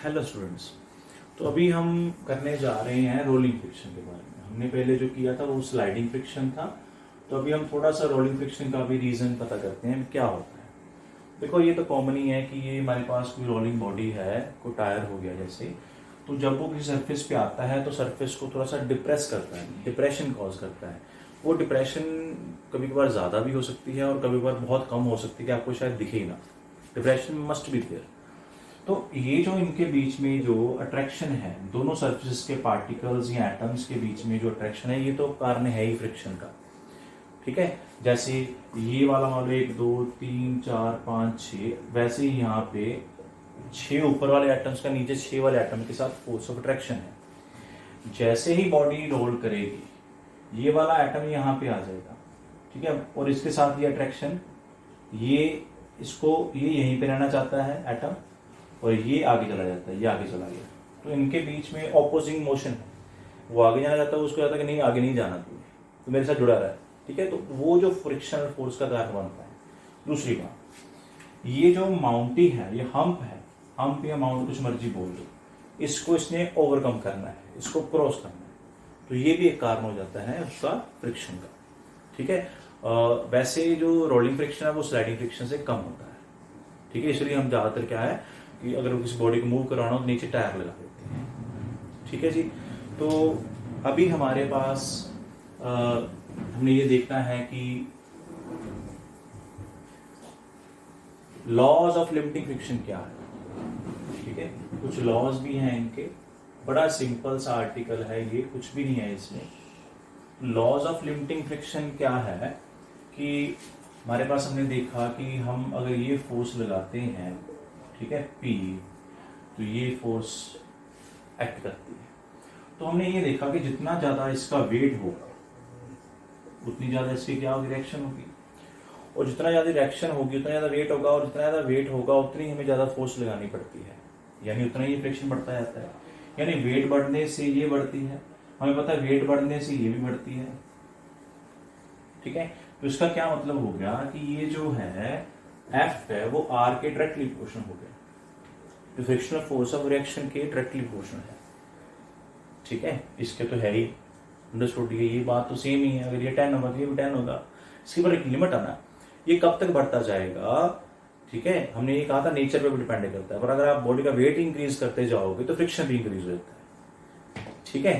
Hello students. तो अभी हम करने जा रहे हैं रोलिंग फ्रिक्शन के बारे में। हमने पहले जो किया था वो स्लाइडिंग फ्रिक्शन था, तो अभी हम थोड़ा सा रोलिंग फ्रिक्शन का भी रीज़न पता करते हैं क्या होता है। देखो, ये तो कॉमन ही है कि ये हमारे पास कोई रोलिंग बॉडी है, कोई टायर हो गया जैसे, तो जब वो किसी सरफेस पे आता है तो सरफेस को थोड़ा सा डिप्रेस करता है, डिप्रेशन कॉज करता है। वो डिप्रेशन कभी कभार ज़्यादा भी हो सकती है और कभी कभार बहुत कम हो सकती है कि आपको शायद दिखे ही ना। Depression must be there. तो ये जो इनके बीच में जो अट्रैक्शन है, दोनों सरफेस के पार्टिकल्स या एटम्स के बीच में जो अट्रैक्शन है, ये तो कारण है ही फ्रिक्शन का। ठीक है, जैसे ये वाला मान लो 1 2 3 4 5 6, वैसे ही यहाँ पे 6 ऊपर वाले एटम्स का नीचे 6 वाले एटम के साथ फोर्स ऑफ अट्रैक्शन है। जैसे ही बॉडी रोल करेगी, ये वाला एटम यहाँ पे आ जाएगा, ठीक है, और इसके साथ ये अट्रैक्शन, ये ये यहीं पे रहना चाहता है एटम, और ये आगे चला जाता है, ये आगे चला गया। तो इनके बीच में ऑपोजिंग मोशन है, वो आगे जाना चाहता है, उसको कहता है कि नहीं आगे नहीं जाना, तो मेरे साथ जुड़ा रहा है। ठीक है, तो वो जो फ्रिक्शनल फोर्स का कारण बनता है। दूसरी बात, ये जो माउंटी है, ये हम्प है, हम्प या माउंट कुछ मर्जी बोल दो, इसको इसने ओवरकम करना है, इसको क्रॉस करना है, तो ये भी एक कारण हो जाता है उसका फ्रिक्शन का। ठीक है, वैसे जो रोलिंग फ्रिक्शन है वो स्लाइडिंग फ्रिक्शन से कम होता है। ठीक है, इसलिए हम ज़्यादातर क्या है कि अगर किसी बॉडी को मूव कराना हो तो नीचे टायर लगा देते हैं। ठीक है जी। तो अभी हमारे पास हमने ये देखना है कि लॉज ऑफ लिमिटिंग फ्रिक्शन क्या है। ठीक है, कुछ लॉज भी हैं इनके, बड़ा सिंपल सा आर्टिकल है ये, कुछ भी नहीं है इसमें। लॉज ऑफ लिमिटिंग फ्रिक्शन क्या है कि हमारे पास हमने देखा कि हम अगर ये फोर्स लगाते हैं, ठीक है, P, तो ये फोर्स एक्ट करती है। तो हमने ये देखा कि जितना ज्यादा इसका वेट होगा उतनी ज्यादा इसकी क्या होगी, रिएक्शन होगी, और जितना ज्यादा रिएक्शन होगी उतना ज्यादा वेट होगा, और जितना ज्यादा वेट होगा उतनी हमें ज्यादा फोर्स लगानी पड़ती है, यानी उतना ही फ्रिक्शन बढ़ता जाता है। यानी वेट बढ़ने से ये बढ़ती है, हमें पता है वेट बढ़ने से ये भी बढ़ती है। ठीक है, तो इसका क्या मतलब हो गया कि ये जो है F है वो R के डायरेक्टली प्रोपोर्शनल हो गया, जो फ्रिक्शनल फोर्स ऑफ रिएक्शन के डायरेक्टली प्रोपोर्शनल है। ठीक है, इसके तो है ही, अंडरस्टूड, ये बात तो सेम ही है। अगर ये 10 होगा तो ये भी 10 होगा। इसके ऊपर एक लिमिट आना, ये कब तक बढ़ता जाएगा। ठीक है, हमने ये कहा था नेचर पे भी डिपेंड करता है, पर अगर आप बॉडी का वेट इंक्रीज करते जाओगे तो फ्रिक्शन भी इंक्रीज हो जाता है। ठीक है,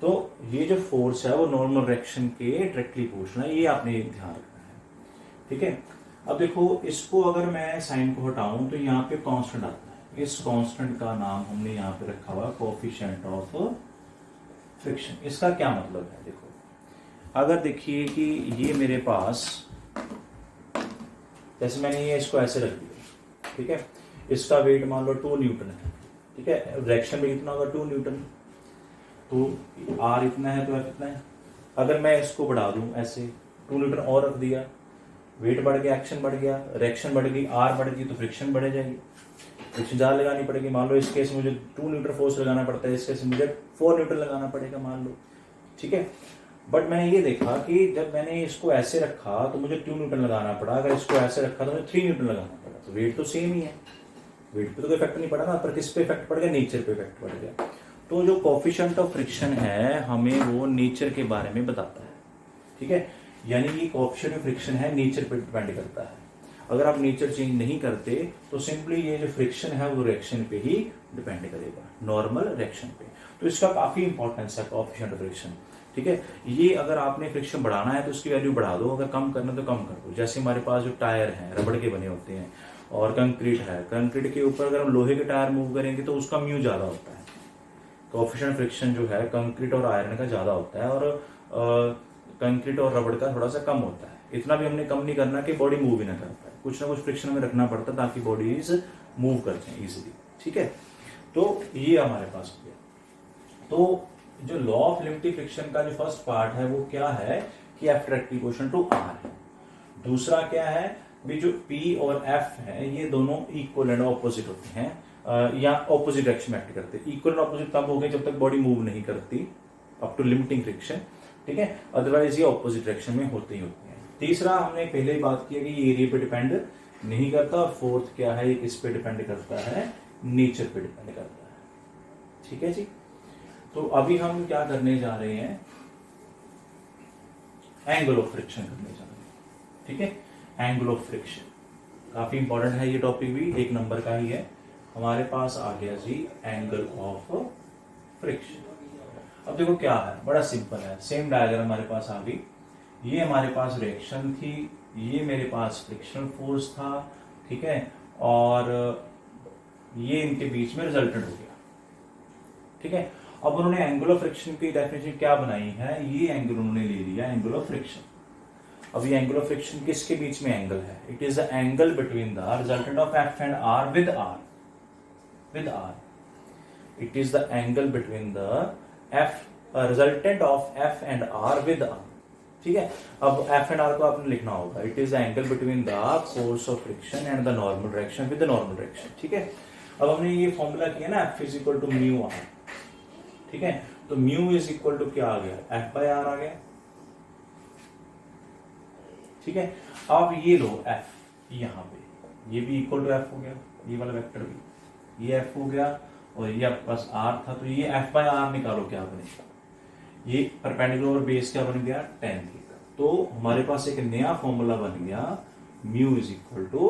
तो ये जो फोर्स है वो नॉर्मल रिएक्शन के डायरेक्टली प्रोपोर्शनल है, ये आपने ध्यान रखना है। ठीक है, अब देखो, इसको अगर मैं साइन को हटाऊं तो यहाँ पे कांस्टेंट आता है। इस कांस्टेंट का नाम हमने यहाँ पे रखा हुआ कोएफिशिएंट ऑफ फ्रिक्शन। इसका क्या मतलब है, देखो, अगर देखिए कि ये मेरे पास, जैसे मैंने ये इसको ऐसे रख दिया, ठीक है, इसका वेट मान लो 2 न्यूटन है। ठीक है, डायरेक्शन में कितना होगा, 2 न्यूटन, तो आर इतना है तो एफ इतना है। अगर मैं इसको बढ़ा दूं ऐसे, 2 न्यूटन और रख दिया, वेट बढ़ गया, एक्शन बढ़ गया, रिएक्शन बढ़ गई, आर बढ़ गई, तो फ्रिक्शन बढ़ जाएगी, फ्रिक्शन ज़्यादा लगानी पड़ेगी। मान लो इस केस में मुझे 2 न्यूटन फोर्स लगाना पड़ता है, इस केस में मुझे 4 न्यूटन लगाना पड़ेगा, मान लो। ठीक है, बट मैंने ये देखा कि जब मैंने इसको ऐसे रखा तो मुझे 2 न्यूटन लगाना पड़ा, अगर इसको ऐसे रखा तो मुझे 3 न्यूटन लगाना पड़ा। तो वेट तो सेम ही है, वेट पे तो कोई इफेक्ट नहीं पड़ा ना, पर किस पे इफेक्ट पड़ गया, नेचर पे इफेक्ट पड़ गया। तो जो कोएफिशिएंट ऑफ फ्रिक्शन है हमें वो नेचर के बारे में बताता है। ठीक है, यानी ये कोएफिशिएंट ऑफ फ्रिक्शन है नेचर पे डिपेंड करता है। अगर आप नेचर चेंज नहीं करते तो सिंपली ये जो फ्रिक्शन है वो रिएक्शन पे ही डिपेंड करेगा, नॉर्मल रिएक्शन पे। तो इसका काफी इंपॉर्टेंस है कोएफिशिएंट ऑफ फ्रिक्शन। ठीक है, ये अगर आपने फ्रिक्शन बढ़ाना है तो उसकी वैल्यू बढ़ा दो, अगर कम करना तो कम कर दो। जैसे हमारे पास जो टायर है रबड़ के बने होते हैं, और कंक्रीट है, कंक्रीट के ऊपर अगर हम लोहे के टायर मूव करेंगे तो उसका म्यू ज्यादा होता है। कोएफिशिएंट फ्रिक्शन जो है कंक्रीट और आयरन का ज्यादा होता है, और कंक्रीट और रबड़ का थोड़ा सा कम होता है। इतना भी हमने कम नहीं करना कि बॉडी मूव ही ना कर पाए, कुछ ना कुछ फ्रिक्शन में रखना पड़ता है ताकि बॉडीज मूव कर जाए इजीली। ठीक है, तो ये हमारे पास हो गया। तो जो लॉ ऑफ लिमिटिंग फ्रिक्शन का जो फर्स्ट पार्ट है वो क्या है कि F directly proportional to R है। दूसरा क्या है भी, जो P और F है ये दोनों इक्वल एंड ऑपोजिट होते हैं, या ऑपोजिट डायरेक्शन में एक्ट करते हैं। इक्वल एंड ऑपोजिट तब हो गए जब तक बॉडी मूव नहीं करती अप टू लिमिटिंग फ्रिक्शन। ठीक है, अदरवाइज ये ऑपोजिट डायरेक्शन में होते ही होते हैं। तीसरा, हमने पहले ही बात की कि ये एरिया पे डिपेंड नहीं करता, और फोर्थ क्या है, ये किस पे डिपेंड करता है, नेचर पे डिपेंड करता है। ठीक है जी। तो अभी हम क्या करने जा रहे हैं, एंगल ऑफ फ्रिक्शन करने जा रहे हैं। ठीक है, एंगल ऑफ फ्रिक्शन काफी इंपॉर्टेंट है, ये टॉपिक भी 1 नंबर का ही है। हमारे पास आ गया जी एंगल ऑफ फ्रिक्शन। अब देखो क्या है, बड़ा सिंपल है, सेम डायग्राम हमारे पास आ गई। ये हमारे पास रिएक्शन थी, ये मेरे पास फ्रिक्शनल फोर्स था, ठीक है, और ये इनके बीच में रिजल्टेंट हो गया। ठीक है, अब उन्होंने एंगल ऑफ फ्रिक्शन की डेफिनेशन क्या बनाई है, ये एंगल उन्होंने ले लिया एंगल ऑफ फ्रिक्शन। अब ये एंगल ऑफ फ्रिक्शन किसके बीच में एंगल है, it is the angle between the resultant of F and R with R, it is the angle between the F resultant of F and R with R. ठीक है, अब F and are को आपने लिखना होगा, it is the angle between the force of friction and the normal direction with the normal direction. ठीक है, अब हमने ये फॉर्मूला किया ना, F is equal to mu R. ठीक है, तो म्यू इज इक्वल टू क्या आ गया, एफ बाय आर आ गया। ठीक है, अब ये लो एफ यहां पे, ये भी इक्वल टू एफ हो गया, ये वाला वेक्टर भी, ये एफ हो गया, और ये आपके पास आर था, तो ये एफ बाय आर निकालो क्या बनेगा, ये परपेंडिकुलर बेस क्या बन गया, tan थीटा। तो हमारे पास एक नया फॉर्मूला बन गया, mu is equal to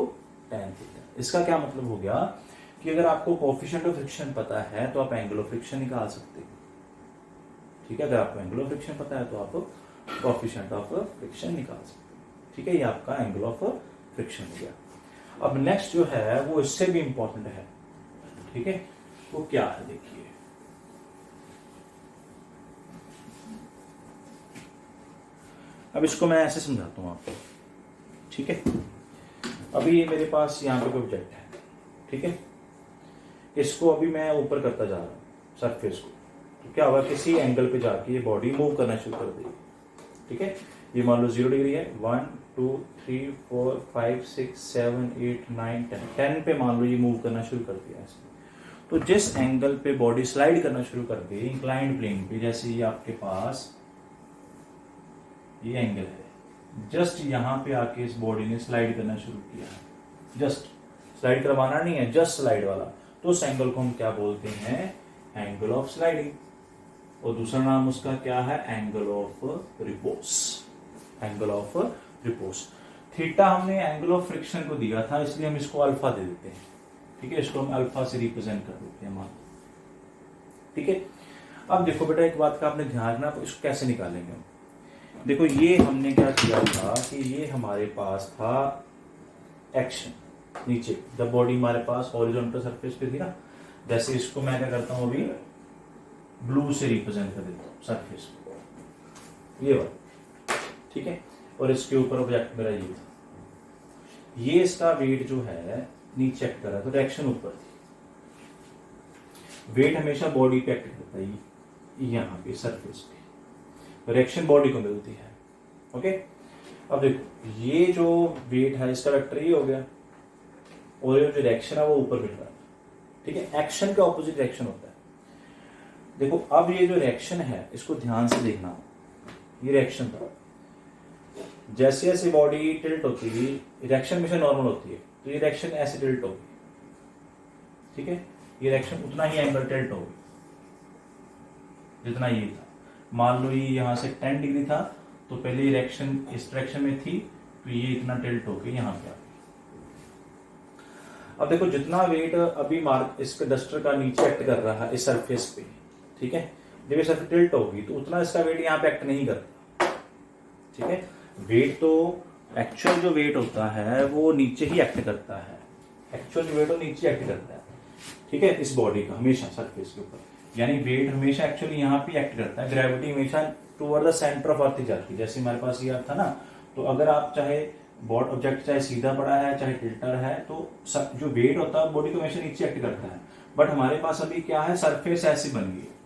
tan theta. इसका क्या मतलब हो गया कि अगर आपको कोएफिशिएंट ऑफ फ्रिक्शन पता है तो आप एंगल ऑफ फ्रिक्शन निकाल सकते हो। ठीक है, अगर आपको एंगल ऑफ फ्रिक्शन पता है तो आप कोएफिशिएंट ऑफ फ्रिक्शन निकाल सकते हो। ठीक है, ये आपका एंगल ऑफ फ्रिक्शन हो गया। अब नेक्स्ट जो है वो इससे भी इंपॉर्टेंट है। ठीक है, वो क्या है देखिए, अब इसको मैं ऐसे समझाता हूं आपको। ठीक है, अभी ये मेरे पास यहाँ पे कोई ऑब्जेक्ट है, ठीक है, इसको अभी मैं ऊपर करता जा रहा हूँ सरफेस को, तो क्या होगा, किसी एंगल पे जाके ये बॉडी मूव करना शुरू कर देगी। ठीक है, ये मान लो 0 डिग्री है, 1 2 3 4 5 6 7 8 9 10 पे मान लो ये मूव करना शुरू कर दिया इसने। तो जिस एंगल पे बॉडी स्लाइड करना शुरू कर दे इंक्लाइंड प्लेन पे, जैसे ये आपके पास ये एंगल है, जस्ट यहां पे आके इस बॉडी ने स्लाइड करना शुरू किया है, जस्ट स्लाइड करवाना नहीं है, जस्ट स्लाइड वाला, तो उस एंगल को हम क्या बोलते हैं, एंगल ऑफ स्लाइडिंग। और दूसरा नाम उसका क्या है, angle of repose, angle of repose. Theta हमने एंगल ऑफ फ्रिक्शन को दिया था, इसलिए हम इसको अल्फा दे देते हैं। ठीक है, इसको हम अल्फा से रिप्रेजेंट कर देते हैं मान। ठीक है, अब देखो बेटा एक बात का आपने ध्यान रखना, तो इसको कैसे निकालेंगे हम। देखो ये हमने क्या किया था कि ये हमारे पास था एक्शन नीचे, जब बॉडी हमारे पास हॉरिजॉन्टल सरफेस पे थी ना, जैसे इसको मैं क्या करता हूं अभी ब्लू से रिप्रेजेंट कर देता हूं सरफेस को, ये वाला। ठीक है, और इसके ऊपर ऑब्जेक्ट मेरा ये था, ये इसका वेट जो है नीचे एक्ट कर रहा है, तो डायरेक्शन ऊपर थी। वेट हमेशा बॉडी पे एक्ट करता है, यहाँ पे सरफेस पे, रिएक्शन बॉडी को मिलती है। ओके, अब देखो ये जो वेट है इसका वेक्टर ये हो गया, और ये जो रिएक्शन है वो ऊपर मिल रहा है। ठीक है, एक्शन के ऑपोजिट रिएक्शन होता है। देखो अब ये जो रिएक्शन है इसको ध्यान से देखना, ये रिएक्शन था, जैसे जैसे बॉडी टिल्ट होती है, रिएक्शन हमेशा नॉर्मल होती है, तो ये रिएक्शन ऐसे टिल्ट होगी। ठीक है, ये रिएक्शन उतना ही एंगल टिल्ट होगी जितना ये था। मान लो ये यहां से 10 डिग्री था, तो पहले ये रिएक्शन इस डायरेक्शन में थी, तो ये इतना टिल्ट होके यहां पे आ गई। अब देखो जितना वेट अभी मार्क इसके डस्टर का नीचे एक्ट कर रहा है इस सरफेस पे, ठीक है, जब ये सरफेस टिल्ट होगी तो उतना इसका वेट यहाँ पे एक्ट नहीं करता। ठीक है, वेट तो एक्चुअल जो वेट होता है वो नीचे ही एक्ट करता है, एक्चुअल जो वेट वो नीचे एक्ट करता है। ठीक है, इस बॉडी का हमेशा सरफेस के ऊपर, यानी वेट हमेशा एक्चुअली यहाँ पे एक्ट करता है, ग्रेविटी हमेशा toward the centre of earth ही जाती है। जैसे हमारे पास ये था ना, तो अगर आप चाहे बॉड ऑब्जेक्ट चाहे सीधा पड़ा है चाहे टिल्टर है, तो जो वेट होता है बॉडी को हमेशा नीचे एक्ट करता है। बट हमारे पास अभी क्या है, सरफेस ऐसी बन गई है,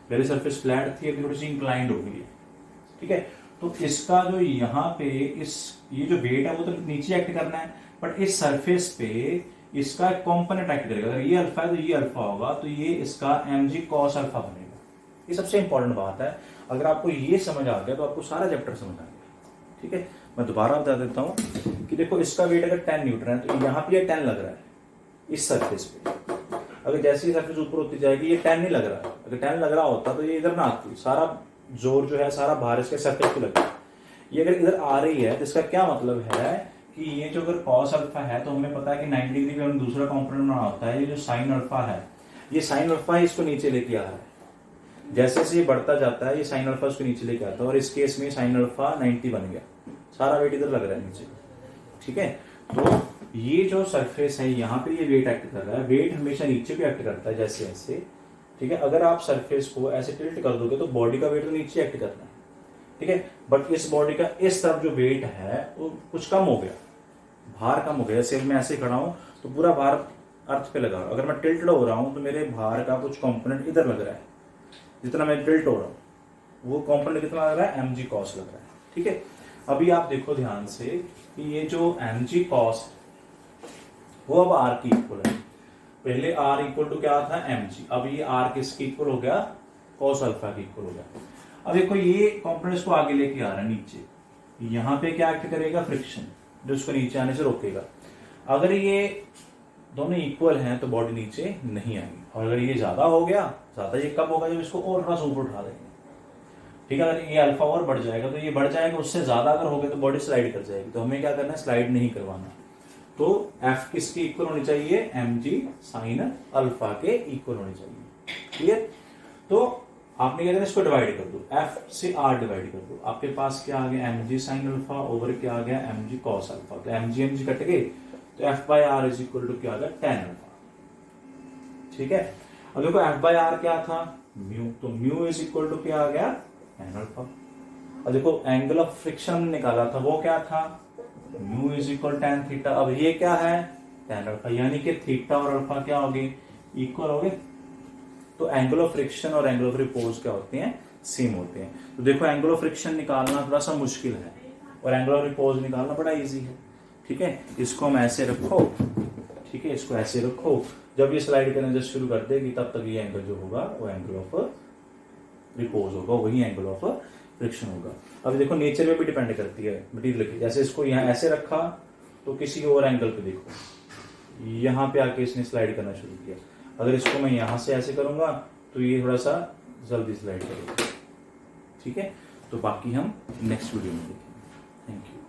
पहले सरफेस फ्लैट थी, अभी थोड़ी सी इंक्लाइंड हो गई है। ठीक है, तो इसका जो यहाँ पे ये जो वेट है वो तो नीचे एक्ट करना है, बट इस सरफेस पे इसका एक कॉम्पोनेंट एक्ट करेगा। अगर ये अल्फा है तो ये अल्फा होगा, तो ये इसका mg cos अल्फा बनेगा। ये सबसे इंपॉर्टेंट बात है, अगर आपको ये समझ आ गया तो आपको सारा चैप्टर समझ आ गया। ठीक है, मैं दोबारा बता देता हूं कि देखो इसका वेट अगर 10 न्यूटन है, तो यहाँ पे 10 लग रहा है इस सरफेस पे, अगर जैसे ही सरफेस ऊपर होती जाएगी, ये 10 नहीं लग रहा है, अगर 10 लग रहा होता तो ये इधर ना आती, सारा जोर जो है सारा बाहर इसके सरफेस पे लगता है। ये अगर इधर आ रही है तो इसका क्या मतलब है कि ये जो अगर कॉस अल्फा है तो हमें पता है कि 90 डिग्री का हमें दूसरा कंपोनेंट बनाना होता है, ये जो साइन अल्फा है, ये साइन अल्फा ही इसको नीचे लेके आ रहा है। जैसे जैसे ये बढ़ता जाता है ये साइन अल्फा उसको नीचे लेके आता है, और इस केस में साइन अल्फा 90 बन गया, सारा वेट इधर लग रहा है नीचे। ठीक है, तो ये जो सरफेस है यहाँ पे ये वेट एक्ट कर रहा है, वेट हमेशा नीचे भी एक्ट करता है जैसे ऐसे। ठीक है, अगर आप सरफेस को ऐसे टिल्ट कर दोगे तो बॉडी का वेट तो नीचे एक्ट करना है। ठीक है, बट इस बॉडी का इस तरफ जो वेट है वो कुछ कम हो गया, भार कम हो गया। जैसे मैं ऐसे खड़ा हूं तो पूरा भार अर्थ पे लगा, अगर मैं टिल्ट हो रहा हूं तो मेरे भार का कुछ कंपोनेंट इधर लग रहा है, जितना मैं टिल्ट हो रहा हूं वो कंपोनेंट कितना लग रहा है, mg cos लग रहा है। ठीक है, अभी आप देखो ध्यान से कि ये जो mg cos वो अब r की इक्वल है। पहले r इक्वल टू क्या था, mg, अब ये r किसकी इक्वल हो गया, cos अल्फा की इक्वल हो गया। अब देखो ये कंपोनेंट्स को आगे लेके आ रहा है नीचे, यहाँ पे क्या एक्ट करेगा, फ्रिक्शन, जो उसको नीचे आने से रोकेगा। अगर ये दोनों इक्वल हैं तो बॉडी नीचे नहीं आएगी, और अगर ये ज्यादा हो गया, ज्यादा ये कब होगा, जब इसको और थोड़ा सा ऊपर उठा देंगे। ठीक है, अगर ये अल्फा और बढ़ जाएगा तो ये बढ़ जाएगा, उससे ज्यादा अगर हो गया तो बॉडी स्लाइड कर जाएगी। तो हमें क्या करना है, स्लाइड नहीं करवाना। तो एफ किसकी इक्वल होनी चाहिए, mg साइन अल्फा के इक्वल होनी चाहिए। क्लियर, तो आपने क्या करना, इसको डिवाइड कर दो, f से r डिवाइड कर दो, आपके पास क्या आ गया, mg साइन अल्फा ओवर क्या आ गया, mg cos अल्फा। तो mg कट गए तो f by R is equal to क्या आ गया, tan अल्फा। ठीक है, अब देखो f बाय आर क्या था, म्यू, तो म्यू इज इक्वल टू क्या आ गया, tan अल्फा। अब देखो एंगल ऑफ फ्रिक्शन निकाला था, वो क्या था, mu is equal tan theta. अब ये क्या है, tan अल्फा, यानी कि थीटा और अल्फा क्या हो गए, इक्वल हो गए। तो एंगल ऑफ फ्रिक्शन और एंगल ऑफ रिपोज क्या होते हैं, सेम होते हैं। तो देखो एंगल ऑफ फ्रिक्शन निकालना थोड़ा सा मुश्किल है और एंगल ऑफ रिपोज निकालना बड़ा इजी है। ठीक है, इसको हम ऐसे रखो, ठीक है, इसको ऐसे रखो, जब ये स्लाइड करना जस्ट शुरू कर देगी तब तक ये एंगल जो होगा वो एंगल ऑफ रिपोज होगा, वही एंगल ऑफ फ्रिक्शन होगा। अब देखो नेचर में भी डिपेंड करती है मटेरियल की, जैसे इसको यहाँ ऐसे रखा तो किसी और एंगल पे देखो यहाँ पे आके इसने स्लाइड करना शुरू किया, अगर इसको मैं यहां से ऐसे करूंगा तो ये थोड़ा सा जल्दी स्लाइड करेगा। ठीक है, तो बाकी हम नेक्स्ट वीडियो में देखेंगे। Thank you.